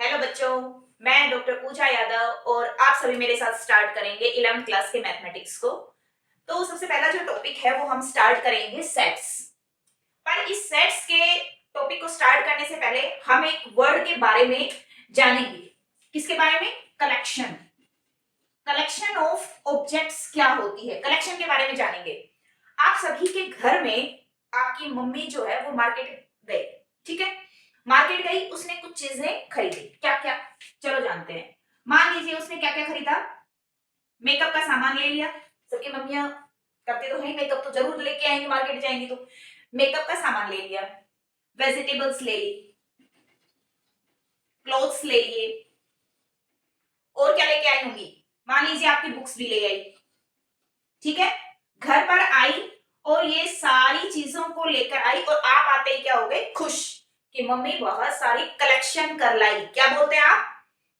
Hello बच्चों, मैं doctor पूजा यादव और आप सभी मेरे साथ स्टार्ट करेंगे 11th क्लास के मैथमेटिक्स को। तो सबसे पहला जो टॉपिक है वो हम स्टार्ट करेंगे सेट्स। पर इस सेट्स के टॉपिक को स्टार्ट करने से पहले हम एक वर्ड के बारे में जानेंगे। किसके बारे में? कलेक्शन। कलेक्शन ऑफ ऑब्जेक्ट्स क्या होती है, कलेक्शन के बारे में जानेंगे। आप सभी के घर में आपकी मम्मी जो है वो मार्केट गई, ठीक है, मार्केट गई, उसने कुछ चीजें खरीदी। क्या क्या? चलो जानते हैं। मान लीजिए उसने क्या क्या खरीदा। मेकअप का सामान ले लिया। सबकी मम्मियां करते तो हैं, मेकअप तो जरूर लेके आएंगे, मार्केट जाएंगी तो मेकअप का सामान ले लिया, वेजिटेबल्स ले ली, क्लोथ्स ले लिए, और क्या लेके आई होंगी? मान लीजिए आपकी बुक्स भी ले आई, ठीक है। घर पर आई और ये सारी चीजों को लेकर आई और आप आते ही क्या हो गए? खुश कि मम्मी बहुत सारी कलेक्शन कर लाई। क्या बोलते हैं आप?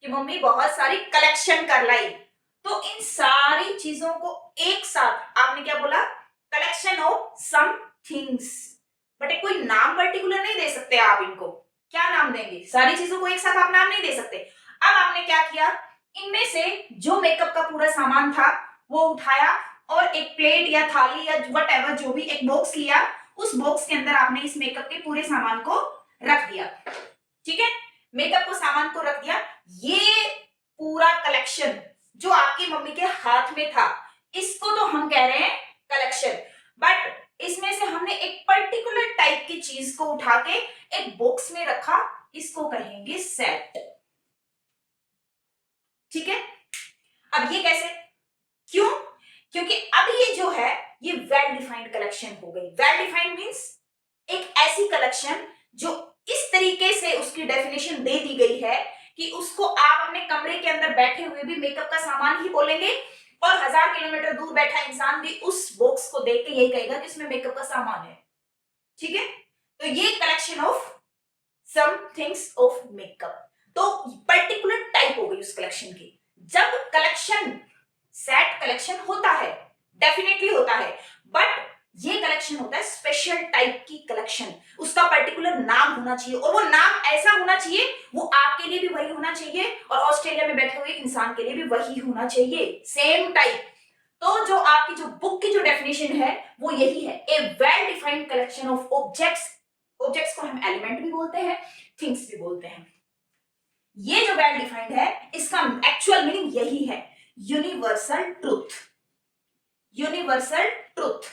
कि मम्मी बहुत सारी कलेक्शन कर लाई। तो इन सारी चीजों को एक साथ आपने क्या बोला? Collection of some things. But कोई नाम पर्टिकुलर नहीं दे सकते आप इनको। क्या नाम देंगे? सारी चीजों को एक साथ आप नाम नहीं दे सकते। अब आपने क्या किया? इनमें से जो मेकअप का पूरा सामान था वो उठाया और एक प्लेट या थाली या वट जो भी एक बॉक्स लिया, उस बॉक्स के अंदर आपने इस मेकअप के पूरे सामान को रख दिया, ठीक है। मेकअप को सामान को रख दिया। ये पूरा कलेक्शन जो आपकी मम्मी के हाथ में था, इसको तो हम कह रहे हैं कलेक्शन। बट इसमें से हमने एक पर्टिकुलर टाइप की चीज को उठा के एक बॉक्स में रखा, इसको कहेंगे सेट, ठीक है। अब ये कैसे? क्यों? क्योंकि अब ये जो है ये वेल डिफाइंड कलेक्शन हो गई। वेल डिफाइंड मींस एक ऐसी कलेक्शन जो इस तरीके से उसकी डेफिनेशन दे दी गई है कि उसको आप अपने कमरे के अंदर बैठे हुए भी मेकअप का सामान ही बोलेंगे और 1000 किलोमीटर दूर बैठा इंसान भी उस बॉक्स को देख के यही कहेगा कि इसमें मेकअप का सामान है, ठीक है। तो ये collection of some things of makeup, तो पर्टिकुलर टाइप हो गई उस कलेक्शन की। जब कलेक्शन सेट कलेक्शन होता है, डेफिनेटली होता है, बट ये कलेक्शन होता है स्पेशल टाइप की कलेक्शन। उसका पर्टिकुलर नाम होना चाहिए और वो नाम ऐसा होना चाहिए, वो आपके लिए भी वही होना चाहिए और ऑस्ट्रेलिया में बैठे हुए इंसान के लिए भी वही होना चाहिए, सेम टाइप। तो जो आपकी जो बुक की जो डेफिनेशन है वो यही है, a well defined collection of objects. Objects को हम एलिमेंट भी बोलते हैं, थिंग्स भी बोलते हैं। ये जो वेल डिफाइंड है इसका एक्चुअल मीनिंग यही है, यूनिवर्सल ट्रूथ। यूनिवर्सल ट्रूथ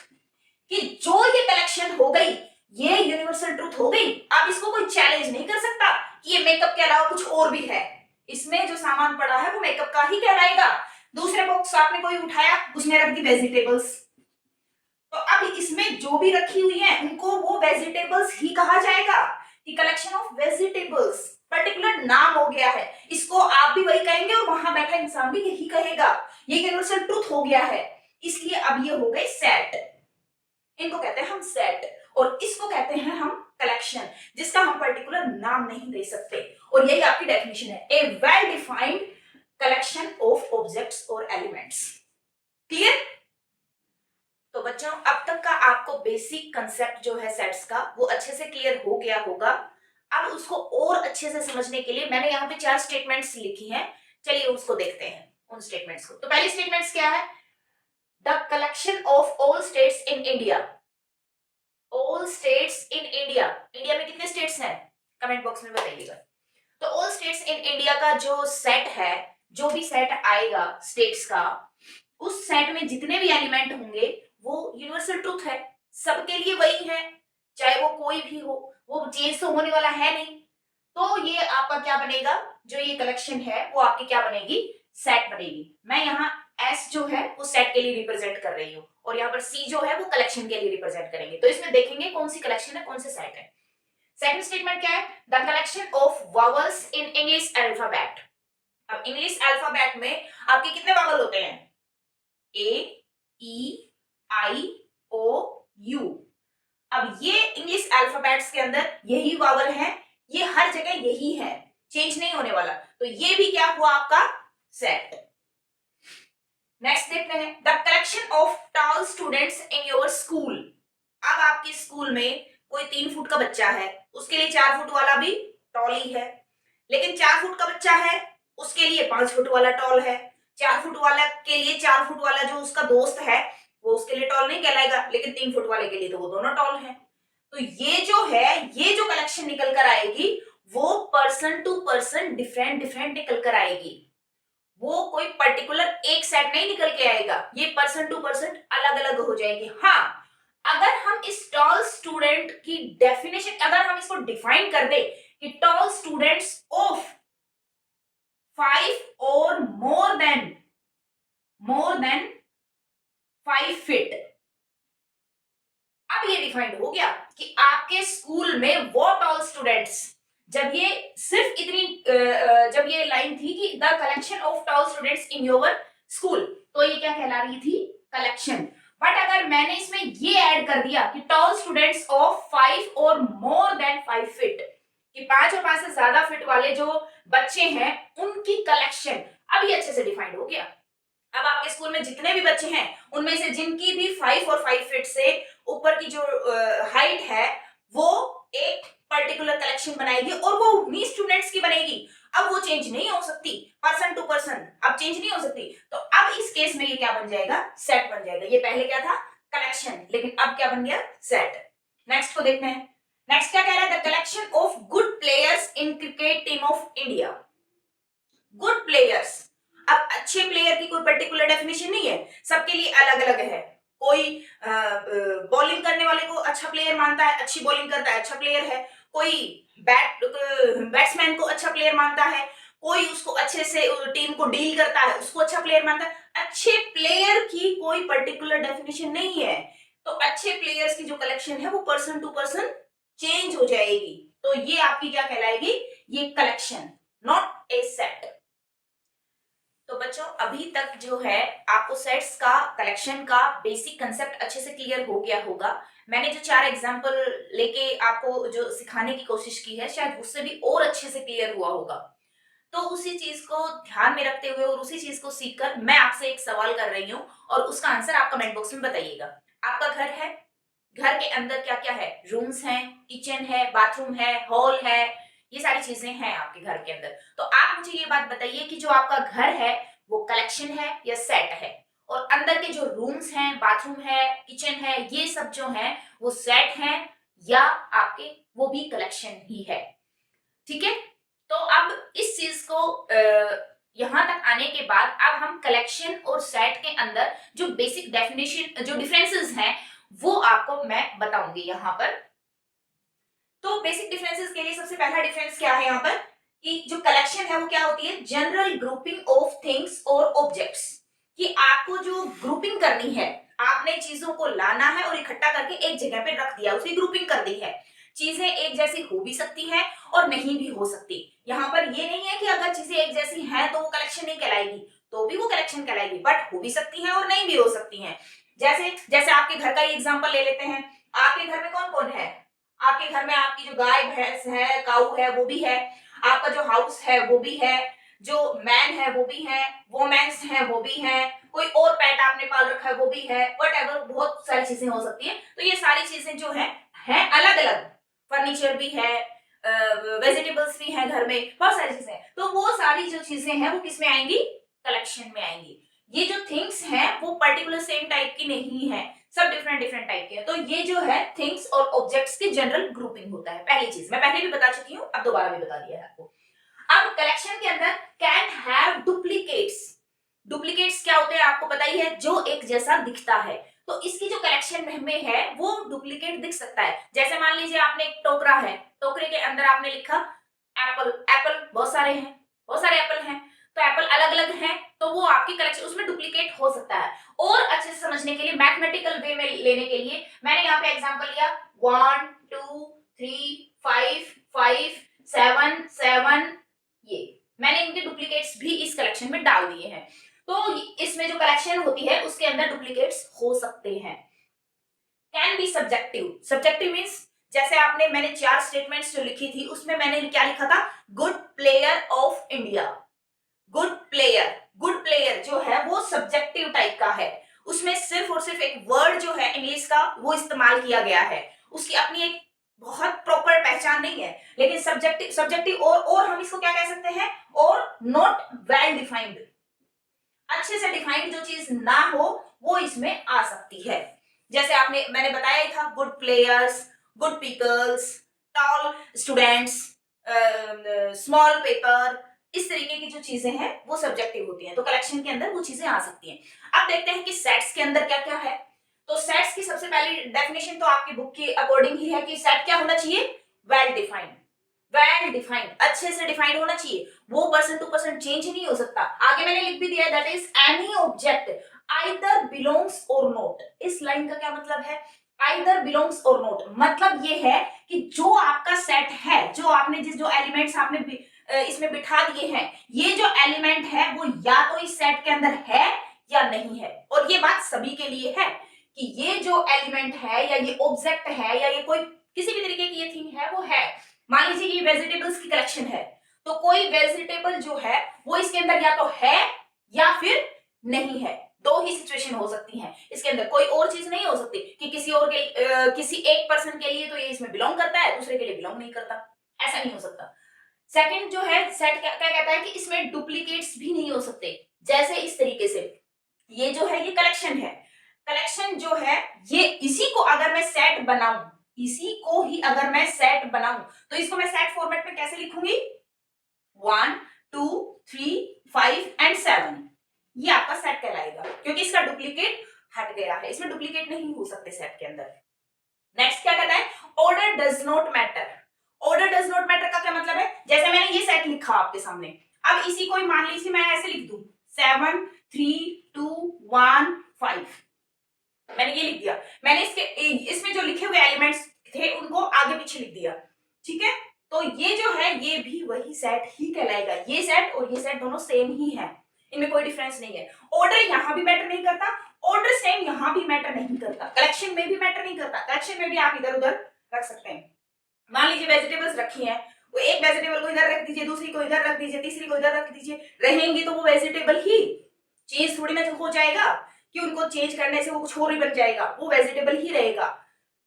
कि जो ये कलेक्शन हो गई, ये यूनिवर्सल ट्रूथ हो गई। अब इसको कोई चैलेंज नहीं कर सकता कि ये मेकअप के अलावा कुछ और भी है। इसमें जो सामान पड़ा है वो मेकअप का ही कहलाएगा। दूसरे बॉक्स आपने कोई उठाया, उसने रख दी वेजिटेबल्स, तो अब इसमें जो भी रखी हुई है उनको वो वेजिटेबल्स ही कहा जाएगा कि कलेक्शन ऑफ वेजिटेबल्स। पर्टिकुलर नाम हो गया है, इसको आप भी वही कहेंगे और वहां बैठा इंसान भी यही कहेगा। ये यूनिवर्सल ट्रूथ हो गया है, इसलिए अब ये हो गए सेट। इनको कहते हैं हम सेट और इसको कहते हैं हम कलेक्शन, जिसका हम पर्टिकुलर नाम नहीं दे सकते। और यही आपकी डेफिनेशन है, a well defined collection of objects और एलिमेंट्स। क्लियर? तो बच्चों अब तक का आपको बेसिक कंसेप्ट जो है सेट्स का वो अच्छे से क्लियर हो गया होगा। अब उसको और अच्छे से समझने के लिए मैंने यहाँ पे 4 स्टेटमेंट्स लिखी हैं। चलिए उसको देखते हैं, उन स्टेटमेंट्स को। तो पहली स्टेटमेंट्स क्या है? The collection of all states in India. All states in India, India में कितने स्टेट्स हैं? कमेंट बॉक्स में बताइएगा। तो ऑल स्टेट्स इन इंडिया का जो सेट है, जो भी सेट आएगा स्टेट्स का, उस सेट में जितने भी एलिमेंट होंगे वो यूनिवर्सल ट्रूथ है, सबके लिए वही है, चाहे वो कोई भी हो, वो चेंज तो होने वाला है नहीं। तो ये आपका क्या बनेगा? जो ये कलेक्शन है वो आपकी क्या बनेगी? सेट बनेगी। मैं यहाँ एस जो है वो सेट के लिए रिप्रेजेंट कर रही हूँ और यहाँ पर सी जो है वो कलेक्शन के लिए रिप्रेजेंट करेंगे। तो इसमें देखेंगे कौन सी कलेक्शन है, कौन से सेट है। सेकंड स्टेटमेंट क्या है? The collection of vowels in English alphabet. अब इंग्लिश अल्फाबेट में आपके कितने वावल होते हैं? ए, ई, आई, ओ, यू। अब ये इंग्लिश अल्फाबेट्स के अंदर यही वावल है, ये हर जगह यही है, चेंज नहीं होने वाला। तो ये भी क्या हुआ आपका? सेट। नेक्स्ट देखते हैं, the collection of tall students in your school. अब आपके स्कूल में कोई 3 फुट का बच्चा है, उसके लिए 4 फुट वाला भी टॉल ही है। लेकिन 4 फुट का बच्चा है उसके लिए 5 फुट वाला टॉल है, 4 फुट वाला के लिए 4 फुट वाला जो उसका दोस्त है वो उसके लिए टॉल नहीं कहलाएगा, लेकिन 3 फुट वाले के लिए तो वो दोनों टॉल है। तो ये जो है, ये जो कलेक्शन निकल कर आएगी वो person to person different different निकल कर आएगी, वो कोई पर्टिकुलर एक सेट नहीं निकल के आएगा, ये पर्सन टू पर्सन अलग अलग हो जाएगी। हाँ, अगर हम इस टॉल स्टूडेंट की डेफिनेशन, अगर हम इसको डिफाइन कर दे कि टॉल स्टूडेंट्स ऑफ 5 और मोर देन 5 फीट, अब ये डिफाइंड हो गया कि आपके स्कूल में वो टॉल स्टूडेंट्स, जब ये सिर्फ इतनी जब ये लाइन थी कि the collection of tall students in your school, तो ये क्या कहला रही थी, कलेक्शन। बट अगर मैंने इसमें ये ऐड कर दिया कि टॉल स्टूडेंट्स ऑफ 5 और मोर देन 5 फीट, कि 5 और 5 से ज्यादा फीट वाले जो बच्चे हैं उनकी कलेक्शन, अब ये अच्छे से डिफाइंड हो गया। अब आपके स्कूल में जितने भी बच्चे हैं उनमें से जिनकी भी 5 और 5 फीट से ऊपर की जो हाइट है वो एक पर्टिकुलर कलेक्शन बनाएगी और वो उन्हीं स्टूडेंट्स की बनेगी। अब वो चेंज नहीं हो सकती, पर्सन टू पर्सन अब चेंज नहीं हो सकती। तो अब इस केस में ये क्या बन जाएगा, सेट बन जाएगा। ये पहले क्या था, कलेक्शन, लेकिन अब क्या बन गया, सेट। नेक्स्ट को देखते हैं। नेक्स्ट क्या कह रहा है, the collection of good players in cricket team of India. Good players, अब अच्छे प्लेयर की कोई पर्टिकुलर डेफिनेशन नहीं है, सबके लिए अलग अलग है। कोई बॉलिंग करने वाले को अच्छा प्लेयर मानता है, अच्छी बॉलिंग करता है, अच्छा प्लेयर है। कोई बैट्समैन को अच्छा प्लेयर मानता है, कोई उसको अच्छे से टीम को डील करता है, उसको अच्छा प्लेयर मानता है। अच्छे प्लेयर की कोई पर्टिकुलर डेफिनेशन नहीं है, तो अच्छे प्लेयर्स की जो कलेक्शन है वो पर्सन टू पर्सन चेंज हो जाएगी। तो ये आपकी क्या कहलाएगी, ये कलेक्शन, नॉट ए सेट। तो बच्चों अभी तक जो है आपको सेट्स का, कलेक्शन का बेसिक कंसेप्ट अच्छे से क्लियर हो गया होगा। मैंने जो 4 एग्जांपल लेके आपको जो सिखाने की कोशिश की है शायद उससे भी और अच्छे से क्लियर हुआ होगा। तो उसी चीज को ध्यान में रखते हुए और उसी चीज को सीखकर मैं आपसे एक सवाल कर रही हूँ और उसका आंसर आप कमेंट बॉक्स में बताइएगा। आपका घर है, घर के अंदर क्या क्या है, रूम्स हैं, किचन है, बाथरूम है, हॉल है, ये सारी चीजें हैं आपके घर के अंदर। तो आप मुझे ये बात बताइए कि जो आपका घर है वो कलेक्शन है या सेट है, और अंदर के जो रूम्स हैं, बाथरूम है, किचन है, ये सब जो है वो सेट है या आपके वो भी कलेक्शन ही है। ठीक है, तो अब इस चीज को यहां तक आने के बाद अब हम कलेक्शन और सेट के अंदर जो बेसिक डेफिनेशन, जो डिफरेंसेस हैं वो आपको मैं बताऊंगी यहाँ पर। तो बेसिक डिफरेंसेस के लिए सबसे पहला डिफरेंस क्या है यहाँ पर, कि जो कलेक्शन है वो क्या होती है, जनरल ग्रुपिंग ऑफ थिंग्स और ऑब्जेक्ट्स। कि आपको जो ग्रुपिंग करनी है, आपने चीजों को लाना है और इकट्ठा करके एक जगह पे रख दिया, उसकी ग्रुपिंग कर दी है। चीजें एक जैसी हो भी सकती हैं और नहीं भी हो सकती। यहाँ पर ये नहीं है कि अगर चीजें एक जैसी हैं तो वो कलेक्शन नहीं कहलाएगी, तो भी वो कलेक्शन कहलाएगी, बट हो भी सकती हैं और नहीं भी हो सकती हैं। जैसे जैसे आपके घर का ही एग्जाम्पल ले लेते हैं। आपके घर में कौन कौन है, आपके घर में आपकी जो गाय भैंस है, काऊ है वो भी है, आपका जो हाउस है वो भी है, जो मैन है वो भी है, वोमेन्स है वो भी है, कोई और पेट आपने पाल रखा है वो भी है, व्हाटएवर, बहुत सारी चीजें हो सकती हैं। तो ये सारी चीजें जो है अलग अलग, फर्नीचर भी है, वेजिटेबल्स भी है घर में, बहुत सारी चीजें। तो वो सारी जो चीजें हैं वो किस में आएंगी, कलेक्शन में आएंगी। ये जो थिंग्स हैं वो पर्टिकुलर सेम टाइप की नहीं है, सब डिफरेंट डिफरेंट टाइप के हैं। तो ये जो है थिंग्स और ऑब्जेक्ट्स की जनरल ग्रुपिंग होता है। पहली चीज मैं पहले भी बता चुकी हूँ, अब दोबारा भी बता दिया है आपको। अब कलेक्शन के अंदर कैन हैव डुप्लीकेट्स। डुप्लीकेट्स क्या होते हैं आपको पता ही है, जो एक जैसा दिखता है। तो इसकी जो कलेक्शन में है वो डुप्लीकेट दिख सकता है। जैसे मान लीजिए आपने एक टोकरा है, टोकरे के अंदर आपने लिखा एप्पल, एप्पल बहुत सारे हैं, बहुत सारे एप्पल हैं, तो एप्पल अलग अलग हैं, तो वो आपकी कलेक्शन उसमें डुप्लीकेट हो सकता है। और अच्छे से समझने के लिए, मैथमेटिकल वे में लेने के लिए मैंने यहाँ पे एग्जांपल लिया 1 2 3 5 5 7 7, ये मैंने इनके डुप्लीकेट्स भी इस कलेक्शन में डाल दिए हैं। तो इसमें जो कलेक्शन होती है उसके अंदर डुप्लीकेट्स हो सकते हैं। Can be subjective. Subjective means जैसे आपने, मैंने 4 स्टेटमेंट्स जो लिखी थी उसमें मैंने क्या लिखा था, good player of India. Good player, good player जो है वो सब्जेक्टिव टाइप का है, उसमें सिर्फ और सिर्फ एक वर्ड जो है इंग्लिश का वो इस्तेमाल किया गया है, उसकी अपनी एक बहुत प्रॉपर पहचान नहीं है, लेकिन सब्जेक्टिव सब्जेक्टिव और हम इसको क्या कह सकते हैं, और नॉट वेल डिफाइंड, अच्छे से डिफाइंड जो चीज ना हो वो इसमें आ सकती है। जैसे मैंने बताया ही था, good players, good peoples, tall students, small paper, इस तरीके की जो चीजें हैं वो सब्जेक्टिव होती हैं, तो कलेक्शन के अंदर वो चीजें आ सकती हैं। अब देखते हैं कि सेट्स के अंदर क्या क्या है। तो सेट्स की सबसे पहली डेफिनेशन तो आपकी बुक के अकॉर्डिंग ही है कि सेट क्या होना चाहिए, वेल डिफाइंड, वेल डिफाइंड, अच्छे से डिफाइंड होना चाहिए, वो परसेंट टू परसेंट चेंज नहीं हो सकता। आगे मैंने लिख भी दिया है, that is any object either belongs और नॉट। इस लाइन का क्या मतलब है, आइदर बिलोंग्स और नॉट, मतलब ये है कि जो आपका सेट है, जो आपने जो एलिमेंट्स आपने इसमें बिठा दिए हैं, ये जो एलिमेंट है वो या तो इस सेट के अंदर है या नहीं है। और ये बात सभी के लिए है कि ये जो एलिमेंट है या ये ऑब्जेक्ट है या ये कोई किसी भी तरीके की ये थिंग है वो है। मान लीजिए ये वेजिटेबल्स की कलेक्शन है, तो कोई वेजिटेबल जो है वो इसके अंदर या तो है या फिर नहीं है, दो ही सिचुएशन हो सकती हैं। इसके अंदर कोई और चीज नहीं हो सकती कि किसी एक पर्सन के लिए तो ये इसमें बिलोंग करता है, दूसरे के लिए बिलोंग नहीं करता, ऐसा नहीं हो सकता। सेकंड जो है, सेट क्या कहता है कि इसमें डुप्लीकेट्स भी नहीं हो सकते। जैसे इस तरीके से ये जो है ये कलेक्शन है, कलेक्शन जो है ये, इसी को अगर मैं सेट बनाऊं, इसी को ही अगर मैं सेट बनाऊं तो इसको मैं सेट फॉर्मेट में कैसे लिखूंगी, 1 2 3 5 एंड 7, ये आपका सेट कहलाएगा, क्योंकि इसका डुप्लीकेट हट गया है, इसमें डुप्लीकेट नहीं हो सकते सेट के अंदर। नेक्स्ट क्या कहता है, order does not matter. Order does not matter का क्या मतलब है, जैसे मैंने ये सेट लिखा आपके सामने, अब इसी को मान लीजिए मैं ऐसे लिख दूं 7 3 2 1 5, मैंने ये लिख दिया, मैंने इसमें जो लिखे हुए एलिमेंट्स थे उनको आगे पीछे लिख दिया, ठीक है। तो ये जो है ये भी वही सेट ही कहलाएगा, ये सेट और ये सेट दोनों सेम ही है, इनमें कोई डिफरेंस नहीं है। ऑर्डर यहां भी मैटर नहीं करता, ऑर्डर सेम यहां भी मैटर नहीं करता, कलेक्शन में भी मैटर नहीं करता, कलेक्शन में भी आप इधर उधर रख सकते हैं। मान लीजिए वेजिटेबल्स रखी हैं, वो एक वेजिटेबल को इधर रख दीजिए, दूसरी को इधर रख दीजिए, तीसरी को इधर रख दीजिए, रहेंगी तो वो वेजिटेबल ही, चेंज थोड़ी ना हो जाएगा कि उनको चेंज करने से वो कुछ और ही बन जाएगा, वो वेजिटेबल ही रहेगा,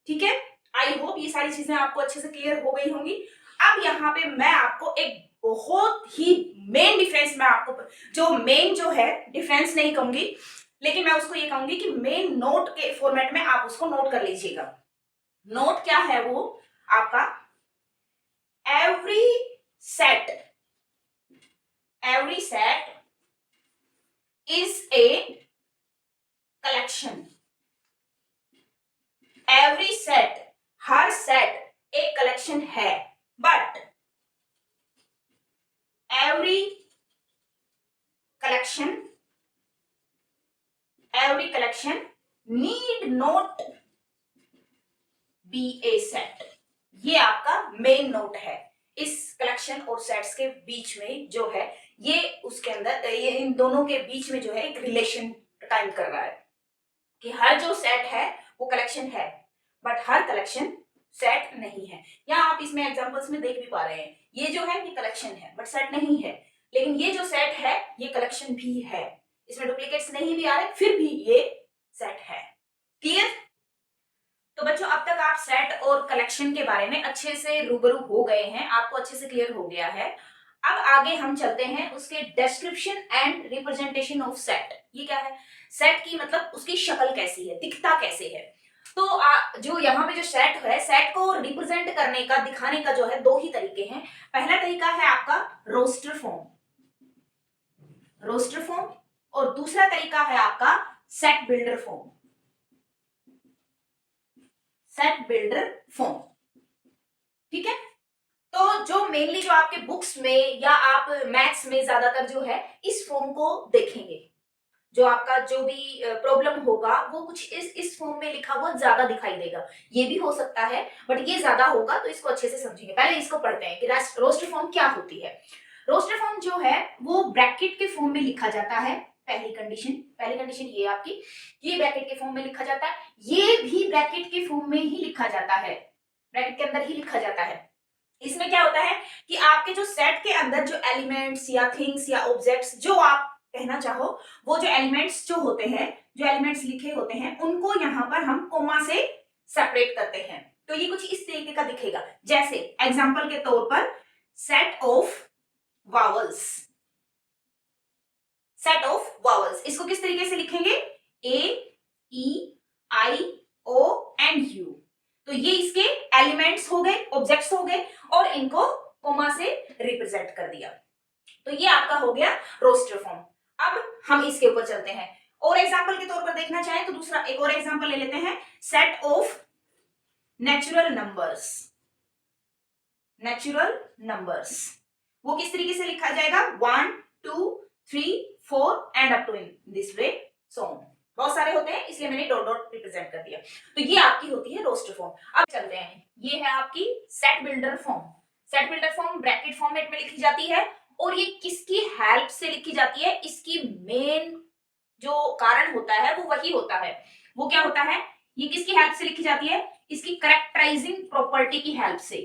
ठीक है। आई होप ये सारी चीजें आपको अच्छे से क्लियर हो गई होंगी। अब यहाँ पे मैं आपको एक बहुत ही मेन डिफरेंस, मैं आपको जो मेन जो है डिफरेंस नहीं कहूंगी, लेकिन मैं उसको ये कहूंगी कि मेन नोट के फॉर्मेट में आप उसको नोट कर लीजिएगा। नोट क्या है वो आपका, every set is a collection, every set, her set एक कलेक्शन है, but every collection need not be A set. ये आपका मेन नोट है, इस कलेक्शन और सेट्स के बीच में जो है ये उसके अंदर ये इन दोनों के बीच में जो है एक रिलेशन टाइम कर रहा है कि हर जो सेट है वो कलेक्शन है, बट हर कलेक्शन सेट नहीं है। यहाँ आप इसमें एग्जांपल्स में देख भी पा रहे हैं, ये जो है ये कलेक्शन है बट सेट नहीं है, लेकिन ये जो सेट है ये कलेक्शन भी है, इसमें डुप्लीकेट्स नहीं भी आ रहे, फिर भी ये सेट है। क्लियर? तो बच्चों अब तक आप सेट और कलेक्शन के बारे में अच्छे से रूबरू हो गए हैं, आपको अच्छे से क्लियर हो गया है। अब आगे हम चलते हैं उसके description and representation of set. ये क्या है, सेट की मतलब उसकी शक्ल कैसी है, दिखता कैसे है। तो जो यहाँ पे जो सेट है, सेट को रिप्रेजेंट करने का, दिखाने का जो है दो ही तरीके हैं। पहला तरीका है आपका रोस्टर फॉर्म, और दूसरा तरीका है आपका सेट बिल्डर फॉर्म, ठीक है। तो जो मेनली जो आपके बुक्स में या आप मैथ्स में ज्यादातर जो है इस फॉर्म को देखेंगे, जो आपका जो भी प्रॉब्लम होगा वो कुछ इस फॉर्म में लिखा हुआ ज्यादा दिखाई देगा, ये भी हो सकता है बट ये ज्यादा होगा, तो इसको अच्छे से समझेंगे। पहले इसको पढ़ते हैं कि रोस्टर फॉर्म क्या होती है। रोस्टर फॉर्म जो है वो ब्रैकेट के फॉर्म में लिखा जाता है, पहली कंडीशन ये आपकी, ये ब्रैकेट के फॉर्म में लिखा जाता है, ये भी ब्रैकेट के फॉर्म में ही लिखा जाता है, ब्रैकेट के अंदर ही लिखा जाता है। इसमें क्या होता है कि आपके जो सेट के अंदर जो एलिमेंट्स या थिंग्स या ऑब्जेक्ट्स जो आप कहना चाहो, वो जो एलिमेंट्स जो होते हैं, जो एलिमेंट्स लिखे होते हैं, उनको यहाँ पर हम कोमा से सेपरेट करते हैं। तो ये कुछ इस तरीके का दिखेगा। जैसे एग्जाम्पल के तौर पर set of vowels, set of vowels, इसको किस तरीके से लिखेंगे? ए, ई, आई, ओ एंड यू। तो ये इसके एलिमेंट्स हो गए, ऑब्जेक्ट्स हो गए, और इनको कोमा से रिप्रेजेंट कर दिया। तो ये आपका हो गया रोस्टर फॉर्म। अब हम इसके ऊपर चलते हैं, और एग्जांपल के तौर पर देखना चाहें तो दूसरा एक और एग्जांपल ले लेते हैं, set of natural numbers. Natural numbers वो किस तरीके से लिखा जाएगा? 1 2 3 4 and up to in this way so on. बहुत सारे होते हैं इसलिए मैंने डॉट डॉट रिप्रेजेंट कर दिया। तो ये आपकी होती है रोस्टर फॉर्म। अब चलते हैं, ये है आपकी set builder form. Set builder form bracket format में लिखी जाती है, और ये किसकी हेल्प से लिखी जाती है? इसकी मेन जो कारण होता है वो वही होता है। वो क्या होता है? ये किसकी हेल्प से लिखी जाती है? इसकी करेक्टराइजिंग प्रॉपर्टी की हेल्प से।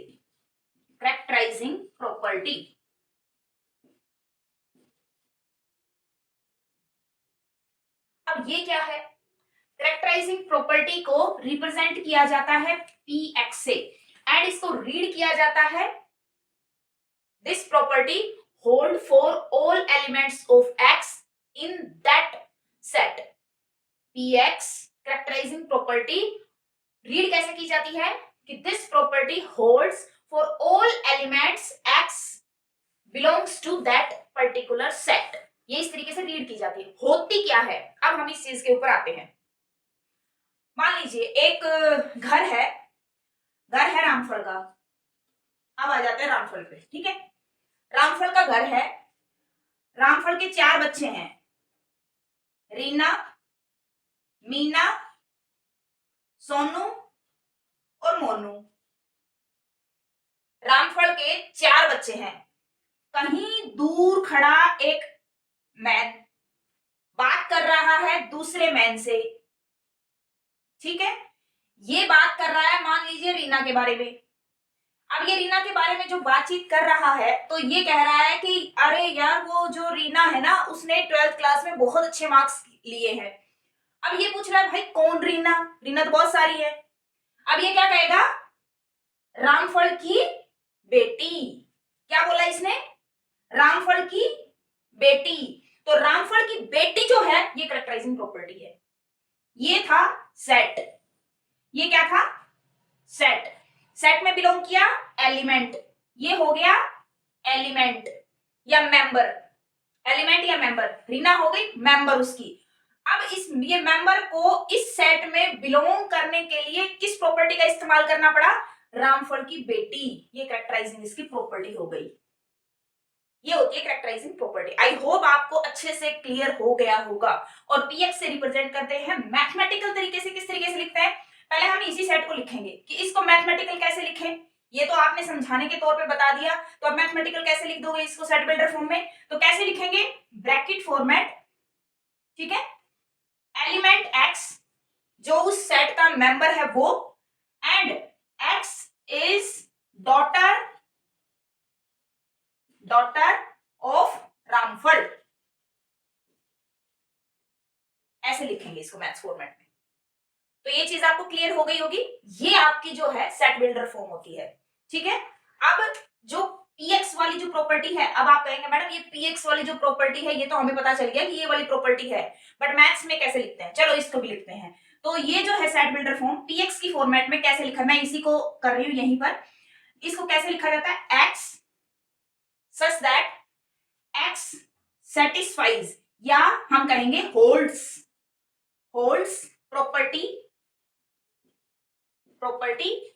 करेक्टराइजिंग प्रॉपर्टी, अब ये क्या है? करेक्टराइजिंग प्रॉपर्टी को रिप्रेजेंट किया जाता है px से, एंड इसको रीड किया जाता है this property hold for all elements of x in that set. px characterising property read कैसे की जाती है? कि this property holds for all elements x belongs to that particular set. ये इस तरीके से रीड की जाती है। होती क्या है? अब हम इस चीज के ऊपर आते हैं। मान लीजिए एक घर है, घर है रामफल का। अब आ जाते हैं रामफल पे, ठीक है। रामफल का घर है, रामफल के 4 बच्चे हैं, रीना, मीना, सोनू और मोनू। रामफल के 4 बच्चे हैं। कहीं दूर खड़ा एक मैन बात कर रहा है दूसरे मैन से, ठीक है। ये बात कर रहा है मान लीजिए रीना के बारे में। अब ये रीना के बारे में जो बातचीत कर रहा है, तो ये कह रहा है कि अरे यार वो जो रीना है ना, उसने 12th क्लास में बहुत अच्छे मार्क्स लिए हैं। अब ये पूछ रहा है भाई कौन रीना? रीना तो बहुत सारी है। अब ये क्या कहेगा? रामफल की बेटी। क्या बोला इसने? रामफल की बेटी। तो रामफल की बेटी जो है ये करेक्टराइजिंग प्रॉपर्टी है। ये था सेट। ये क्या था? सेट। सेट में बिलोंग किया एलिमेंट, ये हो गया एलिमेंट या मेंबर। एलिमेंट या मेंबर, रीना हो गई मेंबर उसकी। अब ये मेंबर को इस सेट में बिलोंग करने के लिए किस प्रॉपर्टी का इस्तेमाल करना पड़ा? रामफल की बेटी। ये करेक्टराइजिंग इसकी प्रॉपर्टी हो गई। ये होती है करेक्टराइजिंग प्रॉपर्टी। आई होप आपको अच्छे से क्लियर हो गया होगा। और px से रिप्रेजेंट करते हैं मैथमेटिकल तरीके से। किस तरीके से लिखते हैं? पहले हम इसी सेट को लिखेंगे कि इसको मैथमेटिकल कैसे लिखें। ये तो आपने समझाने के तौर पे बता दिया, तो अब मैथमेटिकल कैसे लिख दोगे इसको सेट बिल्डर फॉर्म में? तो कैसे लिखेंगे? ब्रैकेट फॉर्मेट, ठीक है। एलिमेंट x जो उस सेट का मेंबर है वो, and x is daughter of Ramphal. ऐसे लिखेंगे इसको मैथ्स फॉर्मेट में। तो ये चीज आपको क्लियर हो गई होगी। ये आपकी जो है सेट बिल्डर फॉर्म होती है, ठीक है। अब जो px वाली जो प्रॉपर्टी है, अब आप कहेंगे मैडम ये px वाली जो प्रॉपर्टी है ये तो हमें पता चल गया कि ये वाली प्रॉपर्टी है, बट मैथ्स में कैसे लिखते हैं? चलो इसको भी लिखते हैं। तो ये जो है सेट बिल्डर फॉर्म px की फॉर्मेट में कैसे लिखा, मैं इसी को कर रही हूं यहीं पर। इसको कैसे लिखा जाता है? x such that x satisfies, या हम कहेंगे होल्ड्स प्रॉपर्टी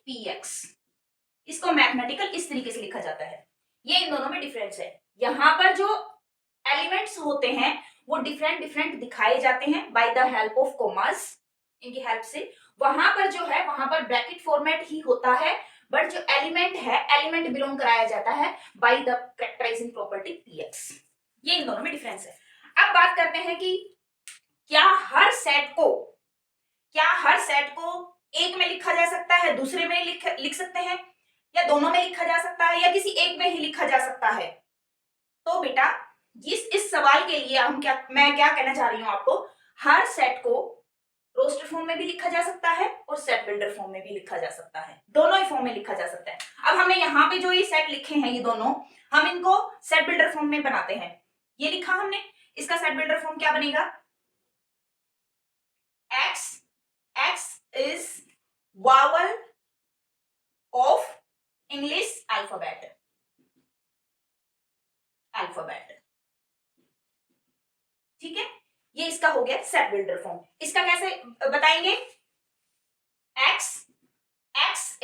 px। इसको मैथमेटिकल इस तरीके से लिखा जाता है। ये इन दोनों में डिफरेंस है। यहां पर जो एलिमेंट्स होते हैं वो डिफरेंट दिखाए जाते हैं by the help of commas, इनकी हेल्प से। वहां पर जो है वहां पर ब्रैकेट फॉर्मेट ही होता है, बट जो एलिमेंट है एलिमेंट बिलोंग कराया जाता है by the characterising property px। ये इन दोनों में डिफरेंस है। अब बात करते हैं कि क्या हर सेट को एक में लिखा जा सकता है, दूसरे में लिख सकते हैं, या दोनों में लिखा जा सकता है, या किसी एक में ही लिखा जा सकता है? तो बेटा इस सवाल के लिए मैं क्या कहना चाह रही हूं आपको, हर सेट को रोस्टर फॉर्म में भी लिखा जा सकता है और सेट बिल्डर फॉर्म में भी लिखा जा सकता है, दोनों ही फॉर्म में लिखा जा सकता है। अब हमने यहाँ पे जो ये सेट लिखे हैं, ये दोनों हम इनको सेट बिल्डर फॉर्म में बनाते हैं। ये लिखा हमने, इसका सेट बिल्डर फॉर्म क्या बनेगा? x is vowel of English alphabet। ठीक है, ये इसका हो गया सेट बिल्डर फॉर्म। इसका कैसे बताएंगे? x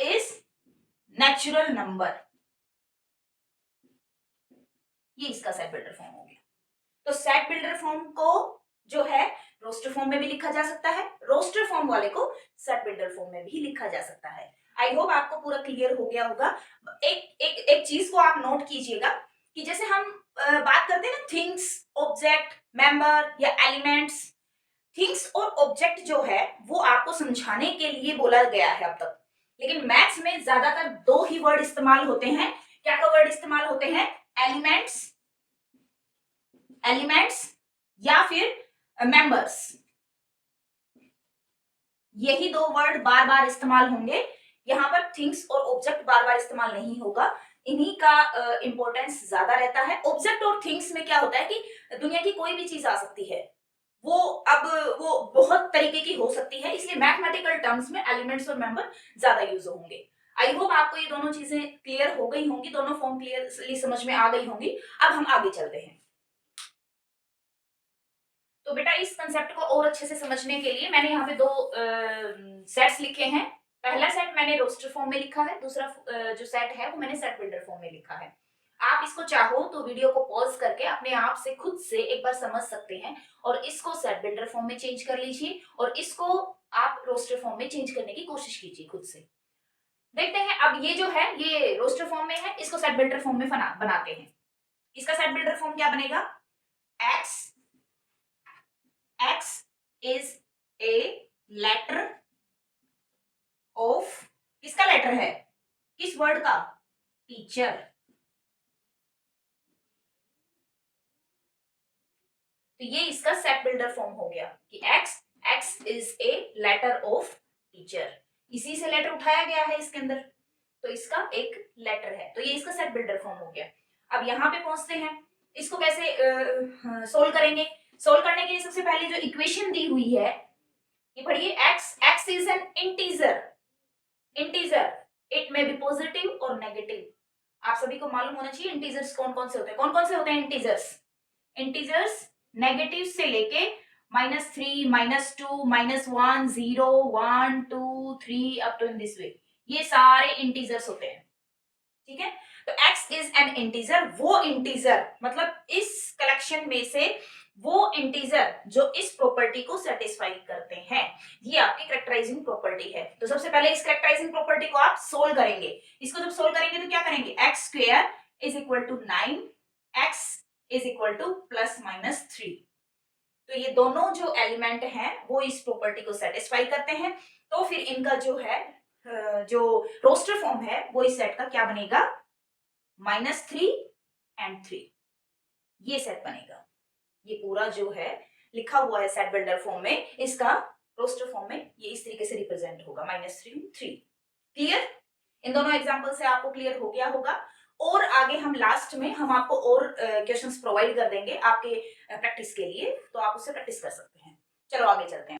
is नेचुरल नंबर, ये इसका सेट बिल्डर फॉर्म हो गया। तो सेट बिल्डर फॉर्म को जो है रोस्टर फॉर्म में भी लिखा जा सकता है, रोस्टर फॉर्म वाले को सेट बिल्डर फॉर्म में भी लिखा जा सकता है। आई होप आपको पूरा क्लियर हो गया होगा। एक चीज को आप नोट कीजिएगा कि जैसे हम बात करते हैं ना थिंग्स, ऑब्जेक्ट, मेंबर या एलिमेंट्स, थिंग्स और ऑब्जेक्ट जो है वो आपको समझाने के लिए बोला गया है अब तक, लेकिन मैथ्स में ज्यादातर दो ही वर्ड इस्तेमाल होते हैं। क्या क्या वर्ड इस्तेमाल होते हैं? एलिमेंट्स या फिर मेंबर्स, यही दो वर्ड बार बार इस्तेमाल होंगे। यहाँ पर थिंग्स और ऑब्जेक्ट बार बार इस्तेमाल नहीं होगा, इन्हीं का इंपॉर्टेंस ज्यादा रहता है। ऑब्जेक्ट और थिंग्स में क्या होता है कि दुनिया की कोई भी चीज आ सकती है, वो बहुत तरीके की हो सकती है, इसलिए मैथमेटिकल टर्म्स में एलिमेंट्स और मेंबर ज्यादा यूज होंगे। आई होप आपको ये दोनों चीजें क्लियर हो गई होंगी, दोनों फॉर्म क्लियरली समझ में आ गई होंगी। अब हम आगे चलते हैं। तो बेटा इस कंसेप्ट को और अच्छे से समझने के लिए मैंने यहाँ पे दो सेट्स लिखे हैं। पहला सेट मैंने रोस्टर फॉर्म में लिखा है, दूसरा जो सेट है वो मैंने सेट बिल्डर फॉर्म में लिखा है। आप इसको चाहो तो वीडियो को पॉज करके अपने आप से खुद से एक बार समझ सकते हैं और इसको सेट बिल्डर फॉर्म में चेंज कर लीजिए और इसको आप रोस्टर फॉर्म में चेंज करने की कोशिश कीजिए खुद से। देखते हैं अब ये जो है ये रोस्टर फॉर्म में है, इसको सेट बिल्डर फॉर्म में बनाते हैं। इसका सेट बिल्डर फॉर्म क्या बनेगा? X is a letter of, किसका लेटर है? किस वर्ड का? टीचर। तो ये इसका सेट बिल्डर फॉर्म हो गया कि X is a letter of teacher, इसी से लेटर उठाया गया है इसके अंदर, तो इसका एक लेटर है, तो ये इसका सेट बिल्डर फॉर्म हो गया। अब यहाँ पे पहुंचते हैं, इसको कैसे सोल्व करेंगे? सोल्व करने के लिए सबसे पहले जो इक्वेशन दी हुई है ये पढ़िए, x is an integer, it may be positive और नेगेटिव। आप सभी को मालूम होना चाहिए इंटीजर्स कौन कौन से होते हैं। कौन कौन से होते हैं इंटीजर्स? नेगेटिव से लेके -3, -2, -1, 0, 1, 2, 3 up to in this way, ये सारे इंटीजर्स होते हैं। ठीक है, तो x इज एन इंटीजर, वो इंटीजर मतलब इस कलेक्शन में से वो इंटीजर जो इस प्रॉपर्टी को सेटिस्फाई करते हैं, ये आपकी कैरेक्टराइजिंग प्रॉपर्टी है। तो सबसे पहले इस कैरेक्टराइजिंग प्रॉपर्टी को आप सोल्व करेंगे। इसको जब सोल्व करेंगे तो क्या करेंगे? x² is equal to 9, x is equal to +-3। तो ये दोनों जो एलिमेंट हैं वो इस प्रॉपर्टी को सेटिस्फाई करते हैं, तो फिर इनका जो है जो रोस्टर फॉर्म है वो इस सेट का क्या बनेगा? -3 and 3, ये सेट बनेगा। ये पूरा जो है लिखा हुआ है सेट बिल्डर फॉर्म में, इसका रोस्टर फॉर्म में ये इस तरीके से रिप्रेजेंट होगा, -3, 3। क्लियर? इन दोनों एग्जांपल से आपको क्लियर हो गया होगा। और आगे हम लास्ट में हम आपको और क्वेश्चंस प्रोवाइड कर देंगे आपके प्रैक्टिस के लिए, तो आप उससे प्रैक्टिस कर सकते हैं। चलो आगे चलते हैं।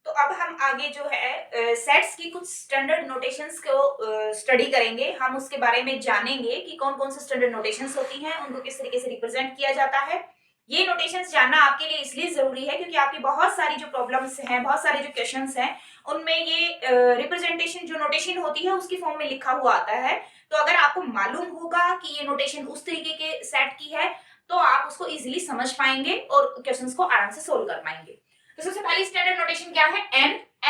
तो अब हम आगे जो है सेट्स की कुछ स्टैंडर्ड नोटेशंस को स्टडी करेंगे। हम उसके बारे में जानेंगे कि कौन कौन से स्टैंडर्ड नोटेशंस होती हैं, उनको किस तरीके से रिप्रेजेंट किया जाता है। ये नोटेशंस जानना आपके लिए इसलिए जरूरी है क्योंकि आपकी बहुत सारी जो प्रॉब्लम्स हैं, बहुत सारे जो क्वेश्चंस हैं, उनमें ये रिप्रेजेंटेशन जो नोटेशन होती है उसकी फॉर्म में लिखा हुआ आता है। तो अगर आपको मालूम होगा कि ये नोटेशन उस तरीके के सेट की है तो आप उसको इजीली समझ पाएंगे और क्वेश्चंस को आराम से सोल्व कर पाएंगे। तो सबसे पहली स्टैंडर्ड नोटेशन क्या है?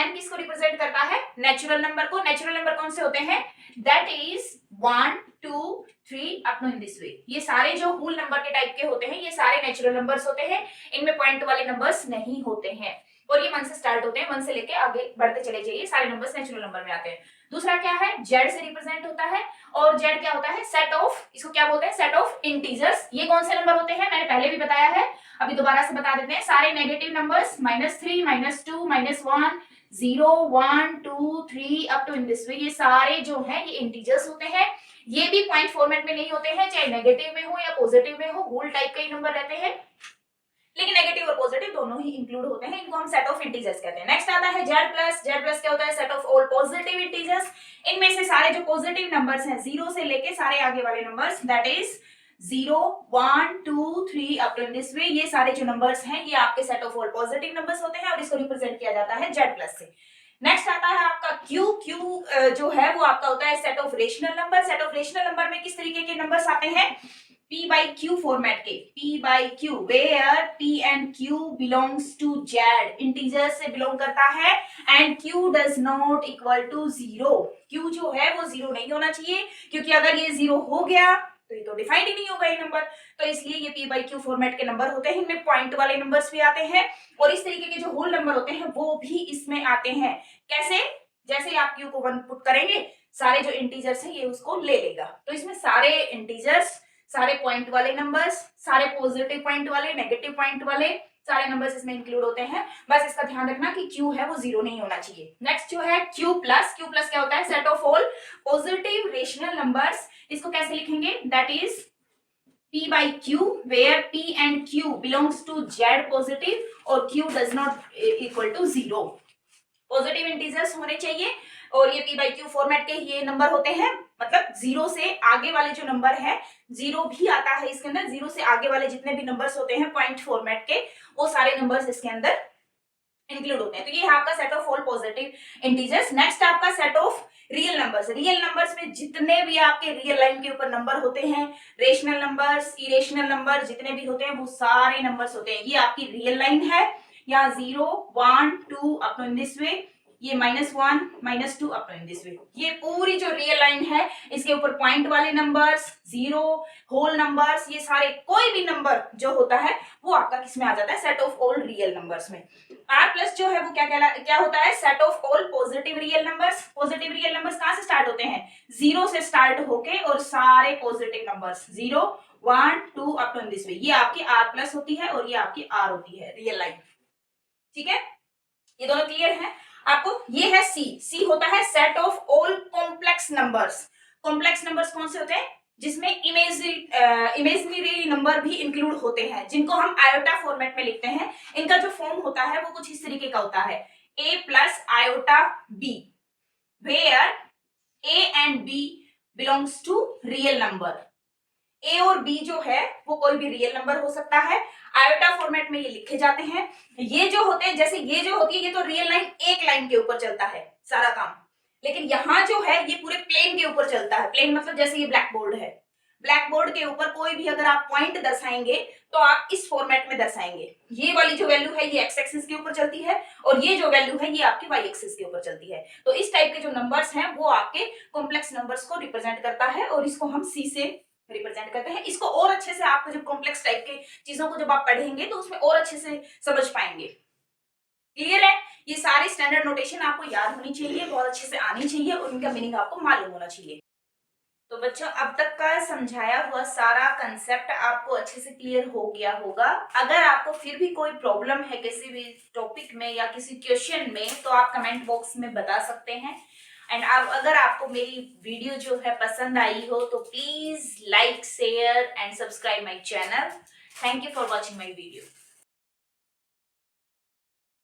n किसको रिप्रेजेंट करता है? नेचुरल नंबर को। नेचुरल नंबर कौन से होते हैं? That is 1, 2, 3 up to in this way. ये सारे जो होल नंबर के टाइप के होते हैं ये सारे नेचुरल नंबर्स होते हैं, इनमें पॉइंट वाले नंबर्स नहीं होते हैं। और ये 1 से स्टार्ट होते हैं, 1 से लेके आगे बढ़ते चले जाइए, सारे नंबर्स नेचुरल नंबर में आते हैं। दूसरा क्या है, जेड से रिप्रेजेंट होता है, और जेड क्या होता है, सेट ऑफ, इसको क्या बोलते हैं, सेट ऑफ इंटीजर्स। ये कौन से नंबर होते हैं, मैंने पहले भी बताया है, अभी दोबारा से बता देते हैं। सारे negative numbers -3, -2, -1, 0, 1, 2, 3 up to in this way, ये सारे जो है ये इंटीजर्स होते हैं। ये भी पॉइंट फॉर्मेट में नहीं होते हैं, चाहे नेगेटिव में हो या पॉजिटिव में हो, होल टाइप के ही नंबर रहते हैं, लेकिन नेगेटिव और पॉजिटिव दोनों ही इंक्लूड होते हैं, इनको हम सेट ऑफ इंटीजर्स कहते हैं। नेक्स्ट आता है जेड प्लस। जेड प्लस क्या होता है, set of all positive integers. इनमें से सारे जो पॉजिटिव नंबर्स हैं 0 से लेके सारे आगे वाले numbers, that is 0, 1, 2, 3 up to this way, ये सारे जो नंबर्स हैं ये आपके set of all positive numbers होते हैं और इसको रिप्रेजेंट किया जाता है जेड प्लस से। नेक्स्ट आता है आपका क्यू। क्यू जो है वो आपका होता है set of rational number. Set of rational number में किस तरीके के नंबर्स आते हैं, P by Q फॉर्मेट के, P by Q, where P and Q belongs to Z, integers से बिलोंग करता है, and Q does not equal to 0, Q जो है वो 0 नहीं होना चाहिए, क्योंकि अगर ये 0 हो गया तो ये तो डिफाइंड ही नहीं होगा ये नंबर, तो इसलिए ये P by Q फॉर्मेट के नंबर होते हैं। इनमें पॉइंट वाले नंबर्स भी आते हैं और इस तरीके के जो होल नंबर होते हैं वो भी इसमें आते हैं। कैसे, जैसे आप Q को 1 पुट करेंगे, सारे जो इंटीजर्स हैं ये उसको ले लेगा, तो इसमें सारे इंटीजर्स, सारे पॉइंट वाले नंबर्स, सारे पॉजिटिव पॉइंट वाले, नेगेटिव पॉइंट वाले, सारे नंबर्स इसमें इंक्लूड होते हैं। बस इसका ध्यान रखना कि Q है वो 0 नहीं होना चाहिए। नेक्स्ट जो है Q प्लस। Q प्लस क्या होता है, set of all positive rational numbers. इसको कैसे लिखेंगे, that is P by Q, where P and Q belongs to Z positive और Q does not equal to 0। Positive integers होने चाहिए और ये P by Q फॉर्मेट के ये नंबर होते हैं, मतलब 0 से आगे वाले जो नंबर है, 0 भी आता है इसके अंदर, 0 से आगे वाले जितने भी नंबर्स होते हैं पॉइंट फॉर्मेट के, वो सारे नंबर्स इसके अंदर इंक्लूड होते हैं। तो ये है आपका set of all positive integers. Next आपका set of real numbers. Real numbers में जितने भी आपके रियल लाइन के ऊपर नंबर होते हैं, रेशनल नंबर्स, इरेशनल नंबर जितने भी होते हैं वो सारे नंबर्स होते हैं, ये आपकी रियल लाइन है। यहाँ 0, 1, 2 up to in this way, ये -1, -2 up to in this way, ये पूरी जो रियल लाइन है इसके ऊपर पॉइंट वाले नंबर्स, 0, होल नंबर्स, ये सारे कोई भी नंबर जो होता है वो आपका किसमें आ जाता है, set of all real numbers में। R प्लस जो है वो क्या होता है, set of all positive real numbers. Positive real numbers कहां से स्टार्ट होते हैं, 0 से स्टार्ट होके और सारे positive numbers 0, 1, 2 up to this way, ये आपकी R प्लस होती है और ये आपकी R होती है रियल लाइन। ठीक है, ये दोनों क्लियर है आपको। ये है C। C होता है set of all complex numbers. Complex numbers कौन से होते हैं, जिसमें इमेजिनरी नंबर भी इंक्लूड होते हैं, जिनको हम आयोटा फॉर्मेट में लिखते हैं। इनका जो फॉर्म होता है वो कुछ इस तरीके का होता है, A plus iota B, where A and B belongs to real number. A और B जो है वो कोई भी रियल नंबर हो सकता है, आयोटा फॉर्मेट में ये लिखे जाते हैं। ये जो होते हैं, जैसे ये जो होती है ये तो रियल लाइन एक लाइन के ऊपर चलता है सारा काम, लेकिन यहाँ जो है ये पूरे प्लेन के ऊपर चलता है। प्लेन मतलब जैसे ये ब्लैक बोर्ड है, ब्लैक बोर्ड के ऊपर कोई भी अगर आप पॉइंट दर्शाएंगे तो आप इस फॉर्मेट में दर्शाएंगे। ये वाली जो वैल्यू है ये एक्स एक्सिस के ऊपर चलती है और ये जो वैल्यू है ये आपकी वाई एक्सिस के ऊपर चलती है। तो इस टाइप के जो नंबर्स हैं वो आपके कॉम्प्लेक्स नंबर्स को रिप्रेजेंट करता है और इसको हम सी से रिप्रेजेंट करते हैं। इसको और अच्छे से आपको जब कॉम्प्लेक्स टाइप के चीजों को जब आप पढ़ेंगे तो उसमें और अच्छे से समझ पाएंगे। क्लियर है, ये सारी स्टैंडर्ड नोटेशन आपको याद होनी चाहिए, बहुत अच्छे से आनी चाहिए और इनका मीनिंग आपको मालूम होना चाहिए। तो बच्चों अब तक का समझाया हुआ सारा कंसेप्ट आपको अच्छे से क्लियर हो गया होगा। अगर आपको फिर भी कोई प्रॉब्लम है किसी भी टॉपिक में या किसी क्वेश्चन में तो आप कमेंट बॉक्स में बता सकते हैं। एंड अगर आपको मेरी वीडियो जो है पसंद आई हो तो please like, share and subscribe my channel. Thank you for watching my video.